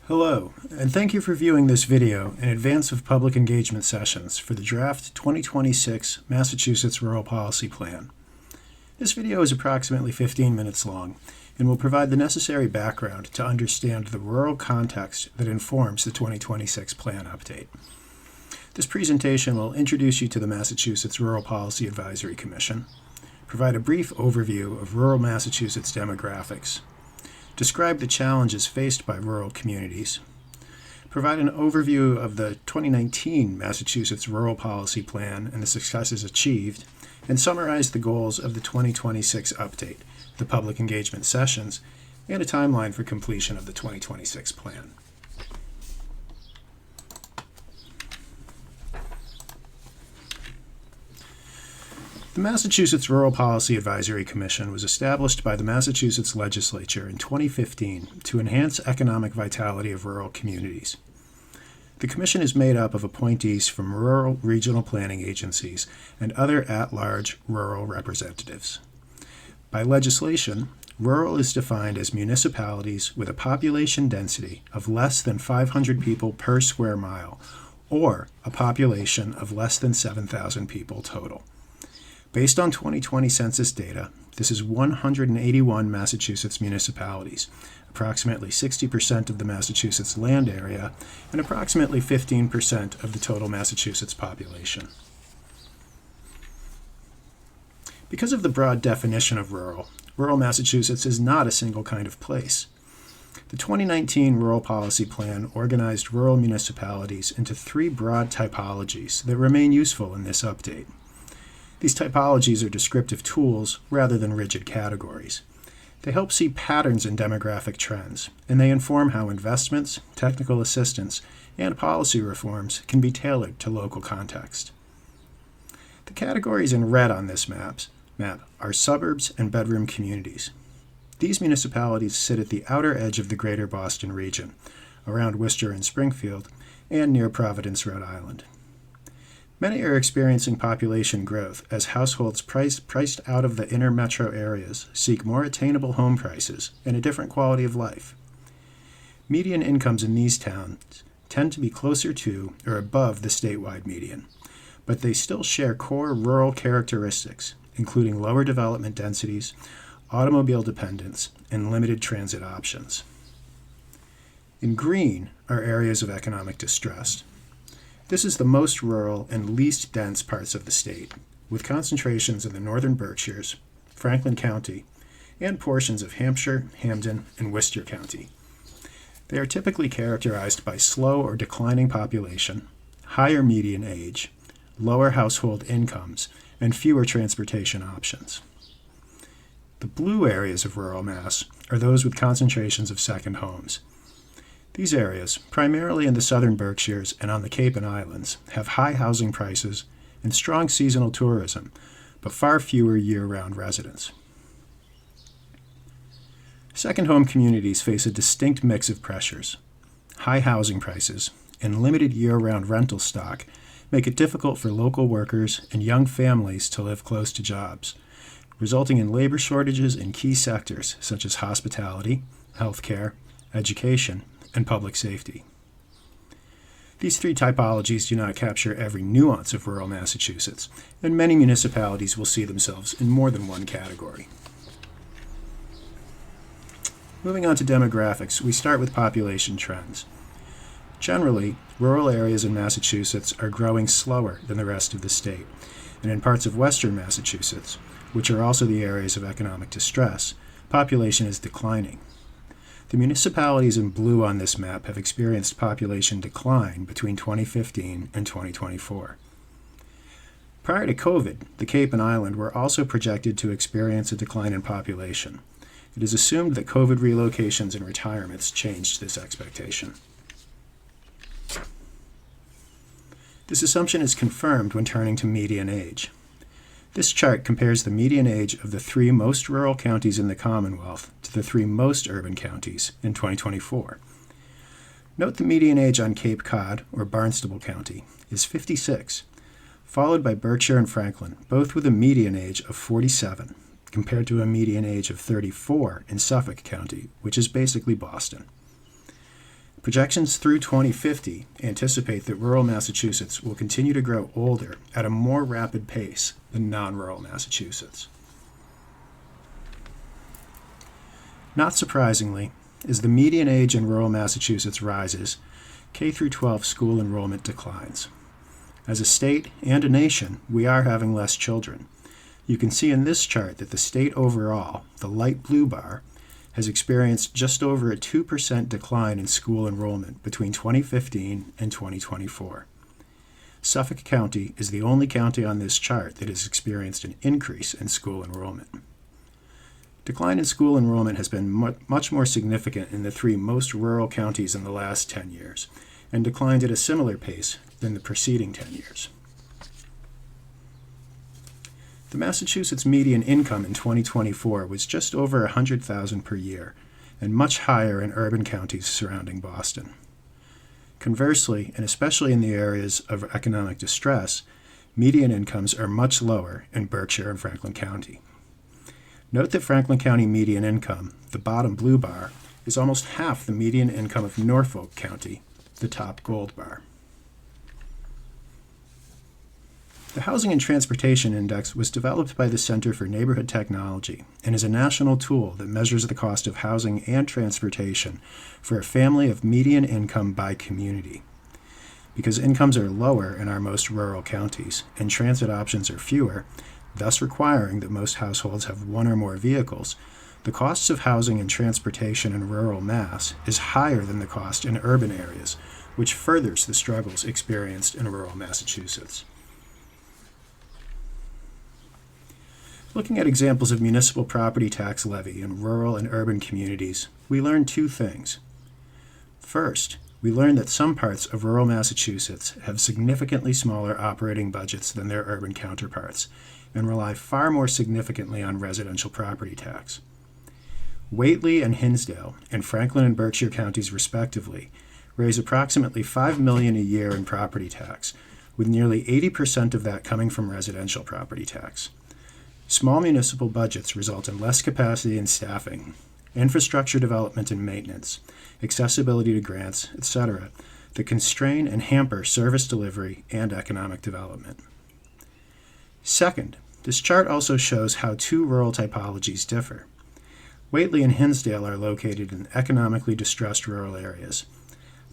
Hello, and thank you for viewing this video in advance of public engagement sessions for the draft 2026 Massachusetts Rural Policy Plan. This video is approximately 15 minutes long and will provide the necessary background to understand the rural context that informs the 2026 plan update. This presentation will introduce you to the Massachusetts Rural Policy Advisory Commission, provide a brief overview of rural Massachusetts demographics, describe the challenges faced by rural communities, provide an overview of the 2019 Massachusetts Rural Policy Plan and the successes achieved, and summarize the goals of the 2026 update, the public engagement sessions, and a timeline for completion of the 2026 plan. The Massachusetts Rural Policy Advisory Commission was established by the Massachusetts Legislature in 2015 to enhance economic vitality of rural communities. The Commission is made up of appointees from rural regional planning agencies and other at-large rural representatives. By legislation, rural is defined as municipalities with a population density of less than 500 people per square mile, or a population of less than 7,000 people total. Based on 2020 census data, this is 181 Massachusetts municipalities, approximately 60% of the Massachusetts land area, and approximately 15% of the total Massachusetts population. Because of the broad definition of rural Massachusetts is not a single kind of place. The 2019 Rural Policy Plan organized rural municipalities into three broad typologies that remain useful in this update. These typologies are descriptive tools rather than rigid categories. They help see patterns in demographic trends, and they inform how investments, technical assistance, and policy reforms can be tailored to local context. The categories in red on this map are suburbs and bedroom communities. These municipalities sit at the outer edge of the greater Boston region, around Worcester and Springfield, and near Providence, Rhode Island. Many are experiencing population growth as households priced out of the inner metro areas seek more attainable home prices and a different quality of life. Median incomes in these towns tend to be closer to or above the statewide median, but they still share core rural characteristics, including lower development densities, automobile dependence, and limited transit options. In green are areas of economic distress. This is the most rural and least dense parts of the state, with concentrations in the northern Berkshires, Franklin County, and portions of Hampshire, Hampden, and Worcester County. They are typically characterized by slow or declining population, higher median age, lower household incomes, and fewer transportation options. The blue areas of rural Mass are those with concentrations of second homes. These areas, primarily in the southern Berkshires and on the Cape and Islands, have high housing prices and strong seasonal tourism, but far fewer year-round residents. Second home communities face a distinct mix of pressures. High housing prices and limited year-round rental stock make it difficult for local workers and young families to live close to jobs, resulting in labor shortages in key sectors such as hospitality, healthcare, education, and public safety. These three typologies do not capture every nuance of rural Massachusetts, and many municipalities will see themselves in more than one category. Moving on to demographics, we start with population trends. Generally, rural areas in Massachusetts are growing slower than the rest of the state, and in parts of western Massachusetts, which are also the areas of economic distress, population is declining. The municipalities in blue on this map have experienced population decline between 2015 and 2024. Prior to COVID, the Cape and Island were also projected to experience a decline in population. It is assumed that COVID relocations and retirements changed this expectation. This assumption is confirmed when turning to median age. This chart compares the median age of the three most rural counties in the Commonwealth to the three most urban counties in 2024. Note the median age on Cape Cod, or Barnstable County, is 56, followed by Berkshire and Franklin, both with a median age of 47, compared to a median age of 34 in Suffolk County, which is basically Boston. Projections through 2050 anticipate that rural Massachusetts will continue to grow older at a more rapid pace than non-rural Massachusetts. Not surprisingly, as the median age in rural Massachusetts rises, K-12 school enrollment declines. As a state and a nation, we are having less children. You can see in this chart that the state overall, the light blue bar, has experienced just over a 2% decline in school enrollment between 2015 and 2024. Suffolk County is the only county on this chart that has experienced an increase in school enrollment. Decline in school enrollment has been much more significant in the three most rural counties in the last 10 years, and declined at a similar pace than the preceding 10 years. The Massachusetts median income in 2024 was just over $100,000 per year, and much higher in urban counties surrounding Boston. Conversely, and especially in the areas of economic distress, median incomes are much lower in Berkshire and Franklin County. Note that Franklin County median income, the bottom blue bar, is almost half the median income of Norfolk County, the top gold bar. The Housing and Transportation Index was developed by the Center for Neighborhood Technology and is a national tool that measures the cost of housing and transportation for a family of median income by community. Because incomes are lower in our most rural counties and transit options are fewer, thus requiring that most households have one or more vehicles, the costs of housing and transportation in rural Mass is higher than the cost in urban areas, which furthers the struggles experienced in rural Massachusetts. Looking at examples of municipal property tax levy in rural and urban communities, we learn two things. First, we learn that some parts of rural Massachusetts have significantly smaller operating budgets than their urban counterparts and rely far more significantly on residential property tax. Whately and Hinsdale, and Franklin and Berkshire counties respectively, raise approximately $5 million a year in property tax, with nearly 80% of that coming from residential property tax. Small municipal budgets result in less capacity and staffing, infrastructure development and maintenance, accessibility to grants, etc., that constrain and hamper service delivery and economic development. Second, this chart also shows how two rural typologies differ. Whately and Hinsdale are located in economically distressed rural areas.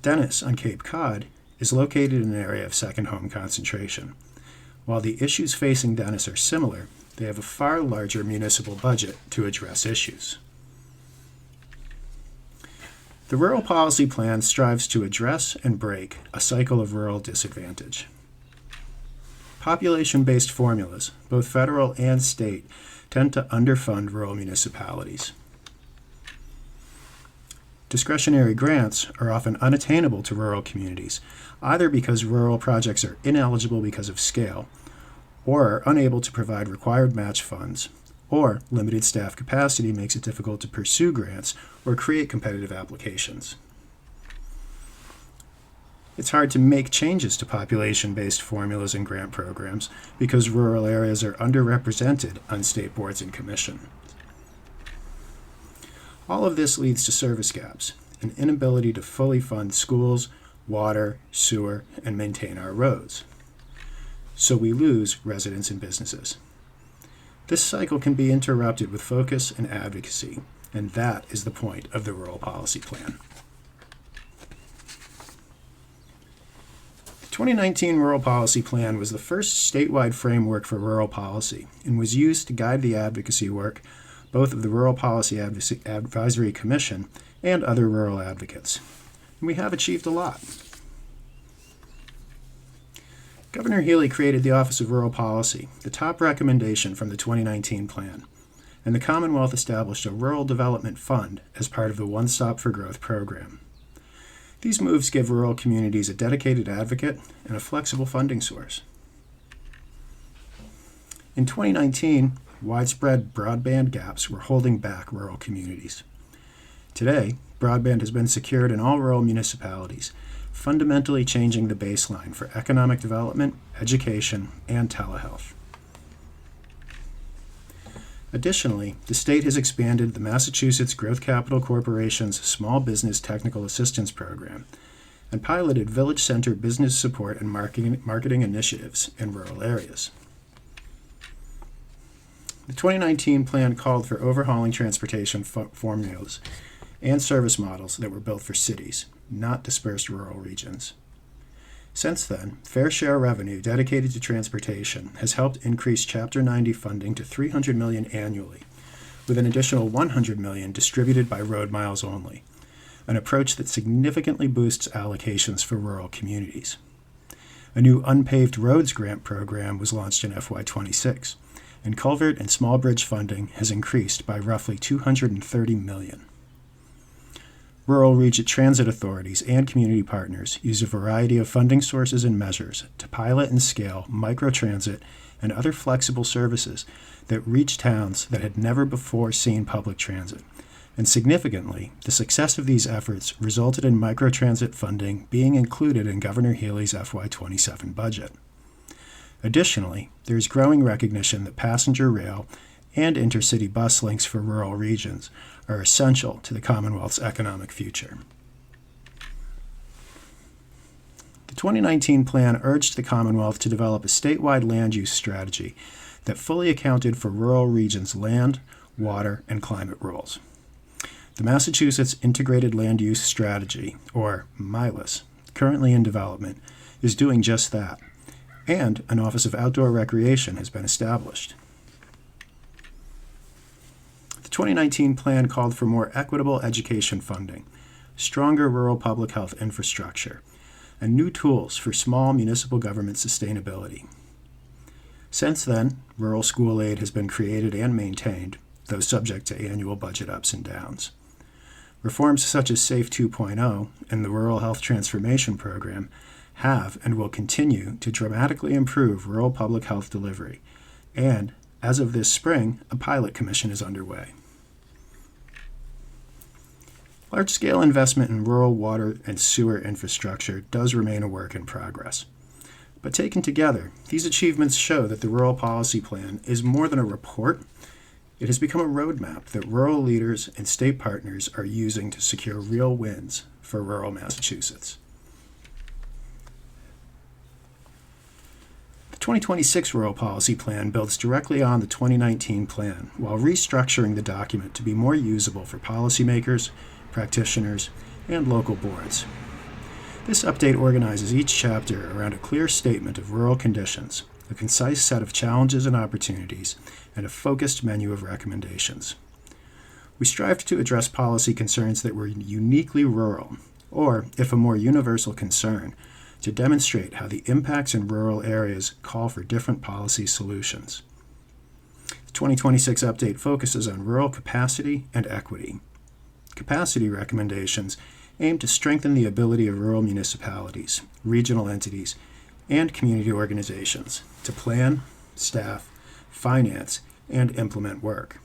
Dennis on Cape Cod is located in an area of second home concentration. While the issues facing Dennis are similar, they have a far larger municipal budget to address issues. The Rural Policy Plan strives to address and break a cycle of rural disadvantage. Population-based formulas, both federal and state, tend to underfund rural municipalities. Discretionary grants are often unattainable to rural communities, either because rural projects are ineligible because of scale, or are unable to provide required match funds, or limited staff capacity makes it difficult to pursue grants or create competitive applications. It's hard to make changes to population-based formulas and grant programs because rural areas are underrepresented on state boards and commissions. All of this leads to service gaps, an inability to fully fund schools, water, sewer, and maintain our roads. So we lose residents and businesses. This cycle can be interrupted with focus and advocacy, and that is the point of the Rural Policy Plan. The 2019 Rural Policy Plan was the first statewide framework for rural policy and was used to guide the advocacy work both of the Rural Policy Advisory Commission and other rural advocates. And we have achieved a lot. Governor Healey created the Office of Rural Policy, the top recommendation from the 2019 plan, and the Commonwealth established a Rural Development Fund as part of the One Stop for Growth program. These moves give rural communities a dedicated advocate and a flexible funding source. In 2019, widespread broadband gaps were holding back rural communities. Today, broadband has been secured in all rural municipalities, fundamentally changing the baseline for economic development, education, and telehealth. Additionally, the state has expanded the Massachusetts Growth Capital Corporation's Small Business Technical Assistance Program and piloted Village Center business support and marketing initiatives in rural areas. The 2019 plan called for overhauling transportation formulas and service models that were built for cities, not dispersed rural regions. Since then, fair share revenue dedicated to transportation has helped increase Chapter 90 funding to $300 million annually, with an additional $100 million distributed by road miles only, an approach that significantly boosts allocations for rural communities. A new unpaved roads grant program was launched in FY26, and culvert and small bridge funding has increased by roughly $230 million. Rural region transit authorities and community partners use a variety of funding sources and measures to pilot and scale microtransit and other flexible services that reach towns that had never before seen public transit. And significantly, the success of these efforts resulted in microtransit funding being included in Governor Healy's FY27 budget. Additionally, there is growing recognition that passenger rail and intercity bus links for rural regions are essential to the Commonwealth's economic future. The 2019 plan urged the Commonwealth to develop a statewide land use strategy that fully accounted for rural regions' land, water, and climate roles. The Massachusetts Integrated Land Use Strategy, or MILUS, currently in development, is doing just that, and an Office of Outdoor Recreation has been established. The 2019 plan called for more equitable education funding, stronger rural public health infrastructure, and new tools for small municipal government sustainability. Since then, rural school aid has been created and maintained, though subject to annual budget ups and downs. Reforms such as SAFE 2.0 and the Rural Health Transformation Program have and will continue to dramatically improve rural public health delivery, and as of this spring, a pilot commission is underway. Large-scale investment in rural water and sewer infrastructure does remain a work in progress. But taken together, these achievements show that the Rural Policy Plan is more than a report. It has become a roadmap that rural leaders and state partners are using to secure real wins for rural Massachusetts. The 2026 Rural Policy Plan builds directly on the 2019 plan while restructuring the document to be more usable for policymakers, practitioners, and local boards. This update organizes each chapter around a clear statement of rural conditions, a concise set of challenges and opportunities, and a focused menu of recommendations. We strived to address policy concerns that were uniquely rural, or, if a more universal concern, to demonstrate how the impacts in rural areas call for different policy solutions. The 2026 update focuses on rural capacity and equity. Capacity recommendations aim to strengthen the ability of rural municipalities, regional entities, and community organizations to plan, staff, finance, and implement work.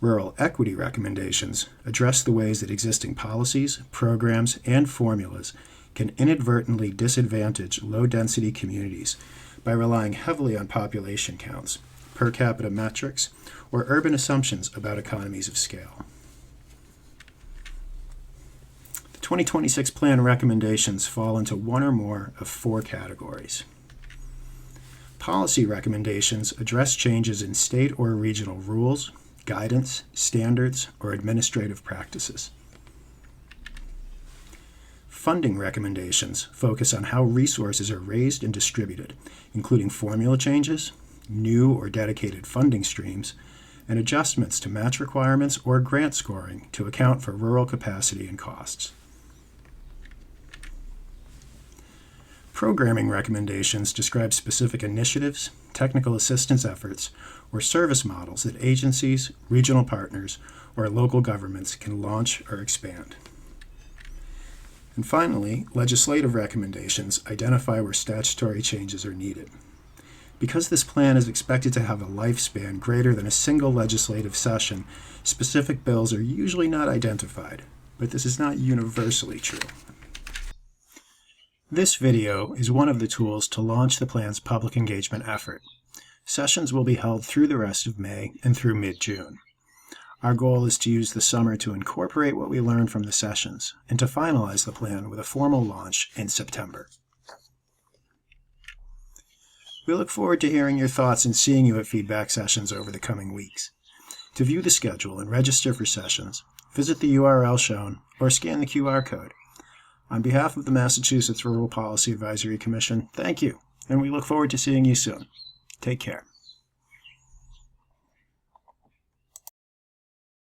Rural equity recommendations address the ways that existing policies, programs, and formulas can inadvertently disadvantage low-density communities by relying heavily on population counts, per capita metrics, or urban assumptions about economies of scale. The 2026 plan recommendations fall into one or more of four categories. Policy recommendations address changes in state or regional rules, guidance, standards, or administrative practices. Funding recommendations focus on how resources are raised and distributed, including formula changes, new or dedicated funding streams, and adjustments to match requirements or grant scoring to account for rural capacity and costs. Programming recommendations describe specific initiatives, technical assistance efforts, or service models that agencies, regional partners, or local governments can launch or expand. And finally, legislative recommendations identify where statutory changes are needed. Because this plan is expected to have a lifespan greater than a single legislative session, specific bills are usually not identified, but this is not universally true. This video is one of the tools to launch the plan's public engagement effort. Sessions will be held through the rest of May and through mid-June. Our goal is to use the summer to incorporate what we learned from the sessions and to finalize the plan with a formal launch in September. We look forward to hearing your thoughts and seeing you at feedback sessions over the coming weeks. To view the schedule and register for sessions, visit the URL shown or scan the QR code. On behalf of the Massachusetts Rural Policy Advisory Commission, thank you, and we look forward to seeing you soon. Take care.